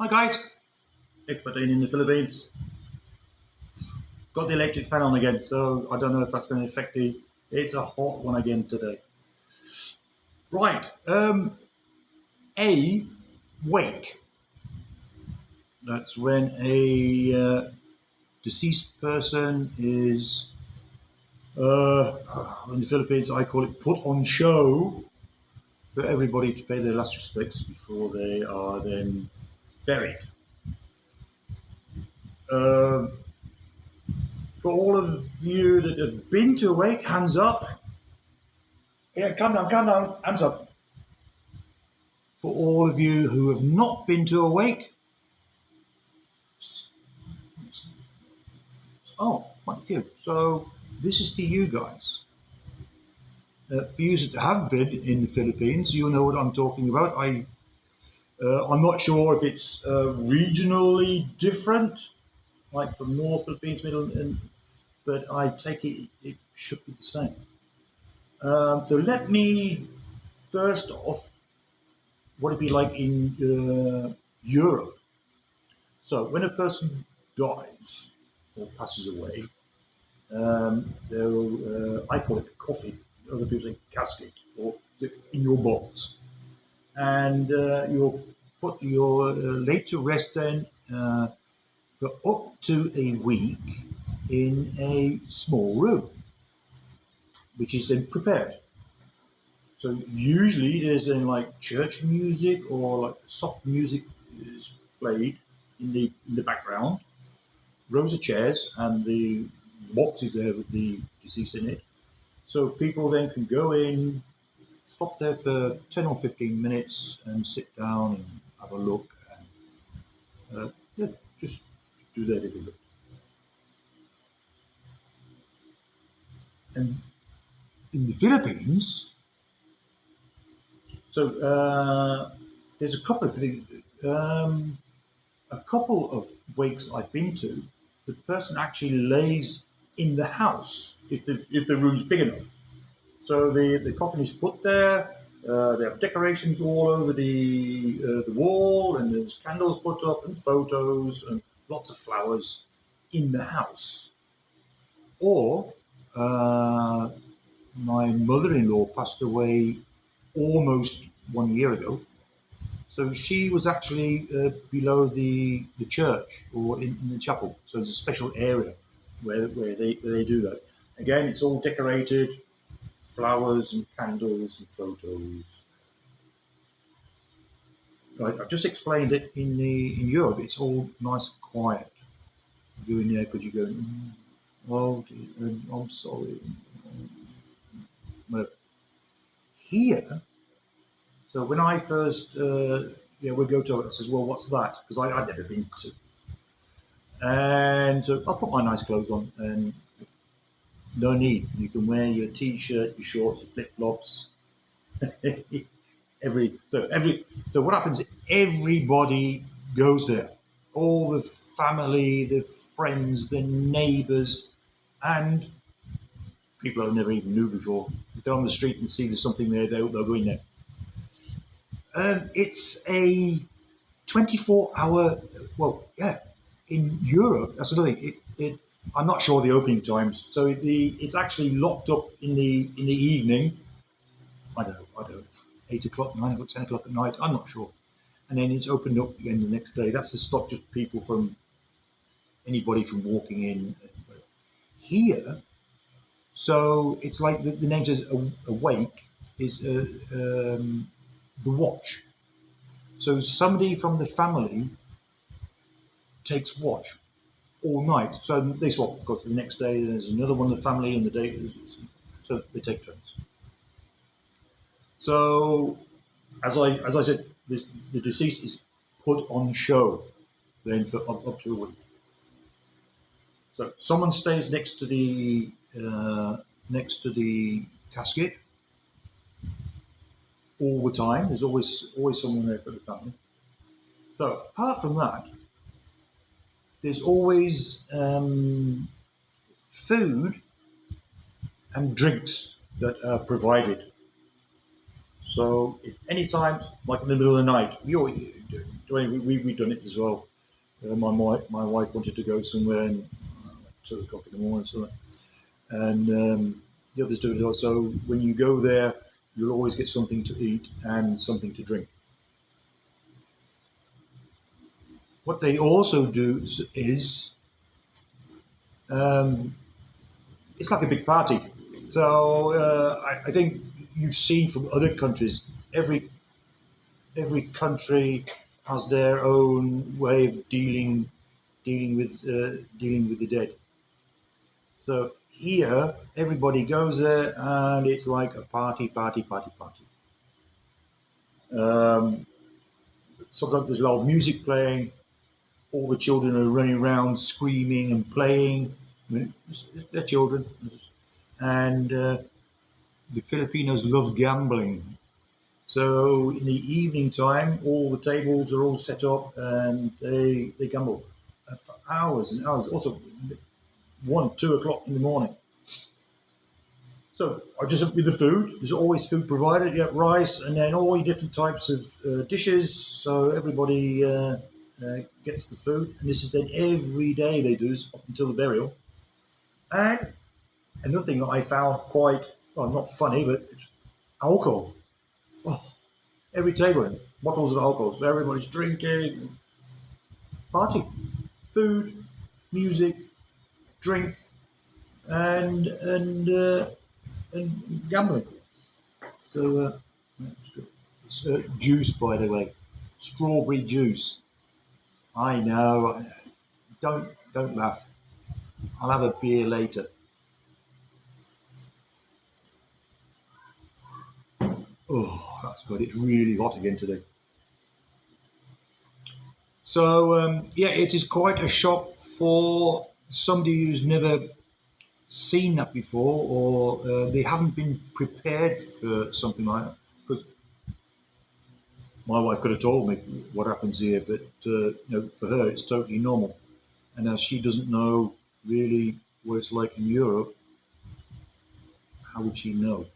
Hi guys, Expat in the Philippines. Got the electric fan on again, so I don't know if that's going to affect the. It's a hot one again today. Right, a wake. That's when a deceased person is in the Philippines. I call it put on show for everybody to pay their last respects before they are then buried. Um for all of you that have been to a wake, hands up. Yeah, calm down, hands up. For all of you who have not been to a wake, oh, quite a few. So this is for you guys. For you that have been in the Philippines, you know what I'm talking about. I'm not sure if it's regionally different, like from North Philippines, Middle, but I take it should be the same. So let me first off, what it'd be like in Europe. So when a person dies or passes away, I call it coffin. Other people say casket or in your box, and you'll put your laid to rest then for up to a week in a small room, which is then prepared. So usually there's then like church music or like soft music is played in the background, rows of chairs, and the box is there with the deceased in it. So people then can go in, stop there for 10 or 15 minutes and sit down and have a look and yeah, just do their little bit. And in the Philippines, so there's a couple of things, a couple of wakes I've been to, the person actually lays in the house if the room's big enough. So the coffin is put there. There are decorations all over the wall, and there's candles put up, and photos, and lots of flowers in the house. Or my mother-in-law passed away almost 1 year ago, so she was actually below the church or in the chapel. So there's a special area where they do that. Again, it's all decorated, flowers and candles and photos. I've just explained it in Europe. It's all nice and quiet. You go in there because you go, oh, I'm sorry. But here, so when I first, we go to it, I says, well, what's that? Because I'd never been to. And I put my nice clothes on, and no need. You can wear your t-shirt, your shorts, your flip-flops, every so what happens, everybody goes there, all the family, the friends, the neighbors, and people I never even knew before. If they're on the street and see there's something there, they'll go in there. It's a 24-hour, well, yeah, in Europe, that's another thing. I'm not sure the opening times, so it's actually locked up in the evening. I don't know, 8 o'clock, 9 o'clock, 10 o'clock at night. I'm not sure. And then it's opened up again the next day. That's to stop just people from anybody from walking in. Here, so it's like the name says, awake is the watch. So somebody from the family takes watch all night. So they swap. Go to the next day. There's another one of the family, and the day. So they take turns. So as I said, the deceased is put on show then for up to a week. So someone stays next to the casket all the time. There's always someone there for the family. So apart from that, there's always food and drinks that are provided. So if any time, like in the middle of the night, we always, we've done it as well. My wife wanted to go somewhere and 2 o'clock in the morning, so and the others do it as well. So when you go there, you'll always get something to eat and something to drink. What they also do is um, it's like a big party. So I think you've seen from other countries, every country has their own way of dealing with the dead. So here, everybody goes there, and it's like a party, party, party, party. Um, Sometimes there's loud music playing. All the children are running around screaming and playing. I mean, they're children, and the Filipinos love gambling. So in the evening time, all the tables are all set up, and they gamble for hours and hours. Also, 1, 2 o'clock in the morning. So I just with the food. There's always food provided. You get rice, and then all different types of dishes. So everybody gets the food, and this is then every day they do this up until the burial. And another thing that I found quite well, not funny, but alcohol. Oh, every table, bottles of alcohol. So everybody's drinking, party, food, music, drink, and and gambling. So it's juice, by the way, strawberry juice. I know. Don't laugh. I'll have a beer later. Oh, that's good. It's really hot again today. So yeah, it is quite a shock for somebody who's never seen that before, or they haven't been prepared for something like that. Because my wife could have told me what happens here, but for her it's totally normal. And as she doesn't know really what it's like in Europe, how would she know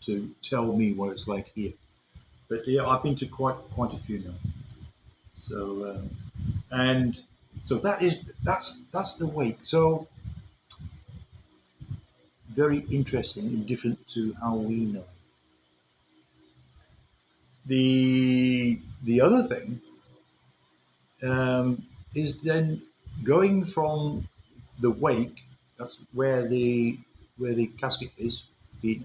to tell me what it's like here? But yeah, I've been to quite a few now. So and so that's the wake. So very interesting and different to how we know. The other thing is then going from the wake. That's where the casket is being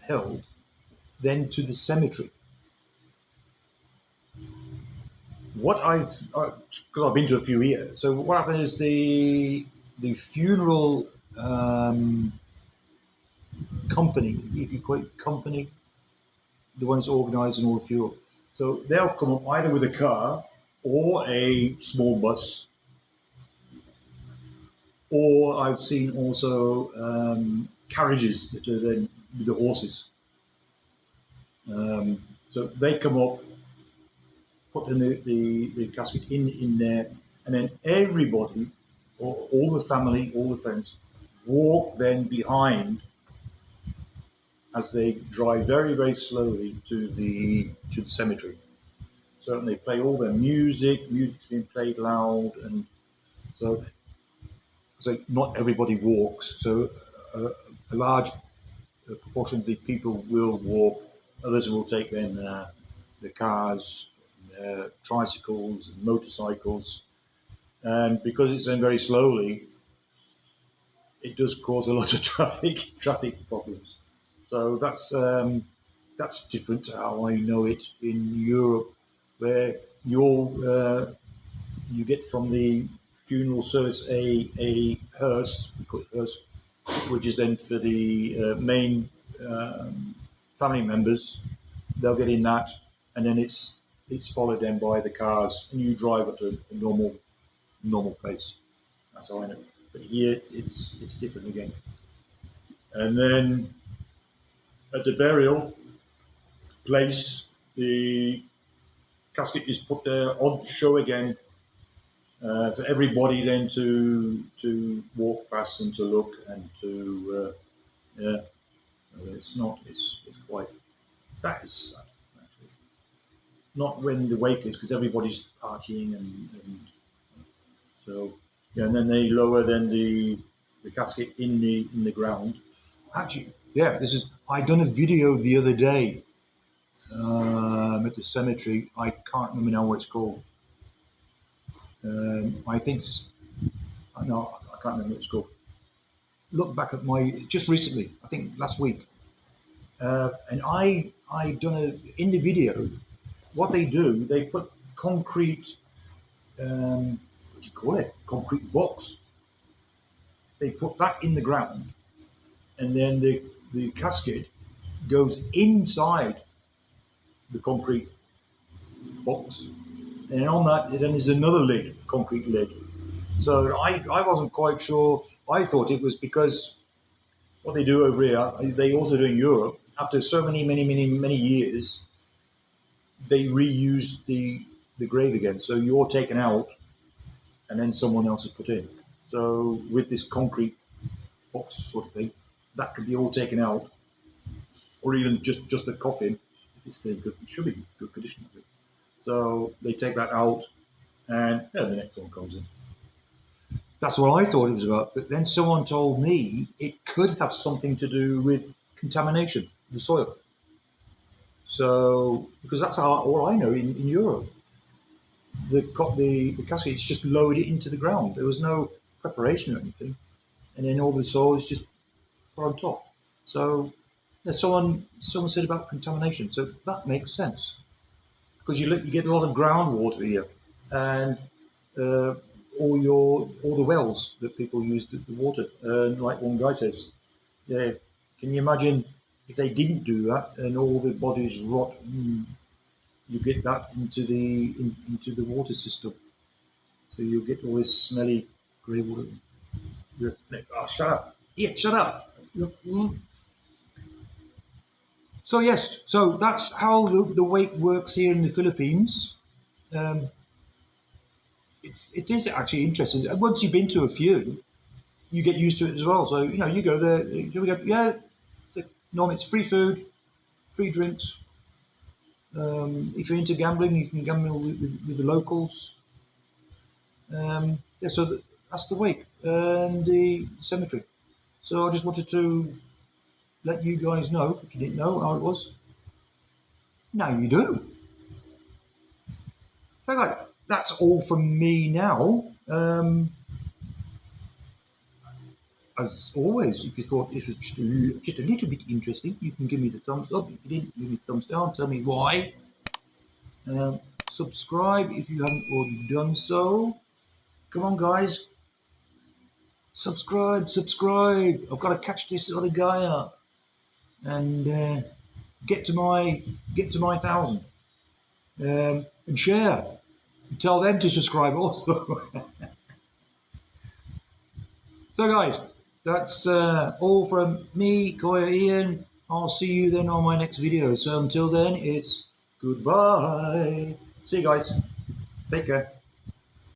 held. Then to the cemetery. What I've because I've been to a few here. So what happened is the funeral company, if you call it company, the ones organising all the fuel. So they'll come up either with a car or a small bus, or I've seen also carriages that are then with the horses. So they come up, put the casket in there, and then everybody, all the family, all the friends, walk then behind as they drive very very slowly to the cemetery. So and they play all their music. Music's being played loud, and so not everybody walks. So a large proportion of the people will walk. Others will take then the cars, tricycles, and motorcycles, and because it's done very slowly, it does cause a lot of traffic problems. So that's different to how I know it in Europe, where you get from the funeral service a hearse, we call it hearse, which is then for the main family members. They'll get in that, and then it's followed then by the cars, and you drive at a normal pace. That's how I know. But here it's different again. And then at the burial place, the casket is put there on show again for everybody then to walk past and to look and to yeah. It's not. It's quite. That is sad, actually. Not when the wake is, because everybody's partying and so yeah, and then they lower then the casket in the ground. Actually, yeah, this is. I done a video the other day at the cemetery. I can't remember now what it's called. I think no, I can't remember what it's called. Look back at my just recently. I think last week, and I done a in the video. What they do, they put concrete. What do you call it? Concrete box. They put that in the ground, and then the casket goes inside the concrete box, and on that then there's another lid, concrete lid. So I wasn't quite sure. I thought it was because what they do over here, they also do in Europe. After so many years, they reuse the grave again. So you're taken out, and then someone else is put in. So with this concrete box sort of thing, that could be all taken out, or even just the coffin if it's still good. It should be in good condition. I think. So they take that out, and yeah, the next one comes in. That's what I thought it was about. But then someone told me it could have something to do with contamination of the soil. So, because that's all I know in Europe. The casket is just lowered it into the ground. There was no preparation or anything. And then all the soil is just put on top. So, yeah, someone said about contamination. So that makes sense. Because you get a lot of groundwater here. And all the wells that people use the water. Like one guy says, yeah, can you imagine if they didn't do that and all the bodies rot? You get that into the water system, so you get all this smelly grey water. Yeah. Oh, shut up! Yeah, shut up! So yes, so that's how the wake works here in the Philippines. Um, it is actually interesting. And once you've been to a few, you get used to it as well. So you go there. We go, yeah. Normally it's free food, free drinks. If you're into gambling, you can gamble with the locals. Yeah, so that's the wake and the cemetery. So I just wanted to let you guys know, if you didn't know how it was. Now you do. So like, that's all from me now. As always, if you thought this was just a little bit interesting, you can give me the thumbs up. If you didn't, give me the thumbs down. Tell me why. Subscribe if you haven't already done so. Come on, guys. Subscribe. I've got to catch this other guy up and get to my 1,000 and share. And tell them to subscribe also. So, guys, that's all from me, Koya Ian. I'll see you then on my next video. So until then, it's goodbye. See you guys. Take care.